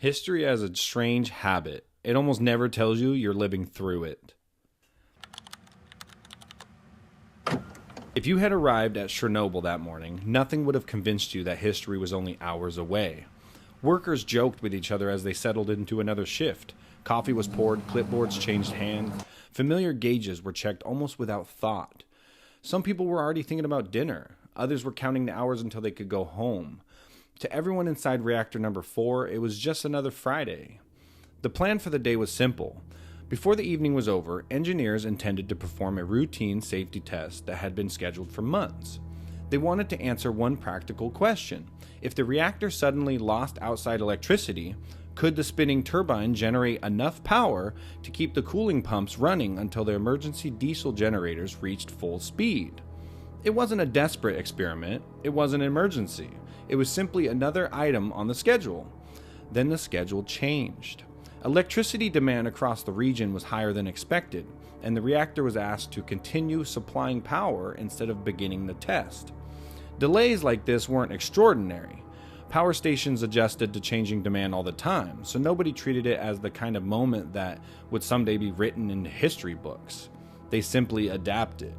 History has a strange habit. It almost never tells you you're living through it. If you had arrived at Chernobyl that morning, nothing would have convinced you that history was only hours away. Workers joked with each other as they settled into another shift. Coffee was poured, clipboards changed hands. Familiar gauges were checked almost without thought. Some people were already thinking about dinner. Others were counting the hours until they could go home. To everyone inside reactor number 4, it was just another Friday. The plan for the day was simple. Before the evening was over, engineers intended to perform a routine safety test that had been scheduled for months. They wanted to answer one practical question. If the reactor suddenly lost outside electricity, could the spinning turbine generate enough power to keep the cooling pumps running until the emergency diesel generators reached full speed? It wasn't a desperate experiment. It wasn't an emergency. It was simply another item on the schedule. Then the schedule changed. Electricity demand across the region was higher than expected, and the reactor was asked to continue supplying power instead of beginning the test. Delays like this weren't extraordinary. Power stations adjusted to changing demand all the time, so nobody treated it as the kind of moment that would someday be written into history books. They simply adapted.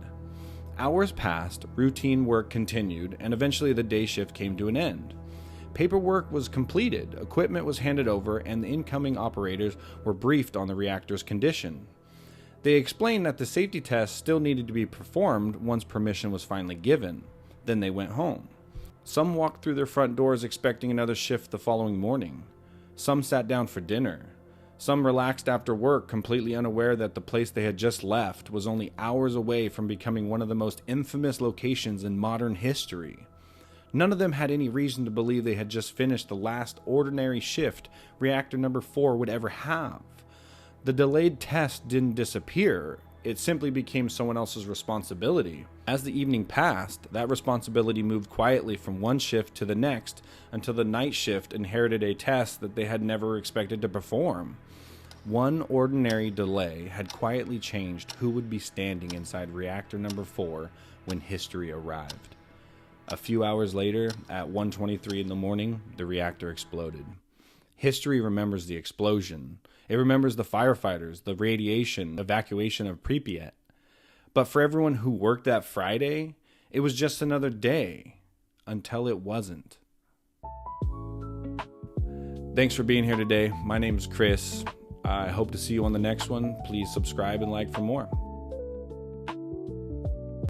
Hours passed, routine work continued, and eventually the day shift came to an end. Paperwork was completed, equipment was handed over, and the incoming operators were briefed on the reactor's condition. They explained that the safety test still needed to be performed once permission was finally given. Then they went home. Some walked through their front doors expecting another shift the following morning. Some sat down for dinner. Some relaxed after work, completely unaware that the place they had just left was only hours away from becoming one of the most infamous locations in modern history. None of them had any reason to believe they had just finished the last ordinary shift reactor number 4 would ever have. The delayed test didn't disappear. It simply became someone else's responsibility. As the evening passed, that responsibility moved quietly from one shift to the next until the night shift inherited a test that they had never expected to perform. One ordinary delay had quietly changed who would be standing inside reactor number 4 when history arrived. A few hours later, at 1:23 in the morning, the reactor exploded. History remembers the explosion. It remembers the firefighters, the radiation, evacuation of Pripyat. But for everyone who worked that Friday, it was just another day, until it wasn't. Thanks for being here today. My name is Chris. I hope to see you on the next one. Please subscribe and like for more.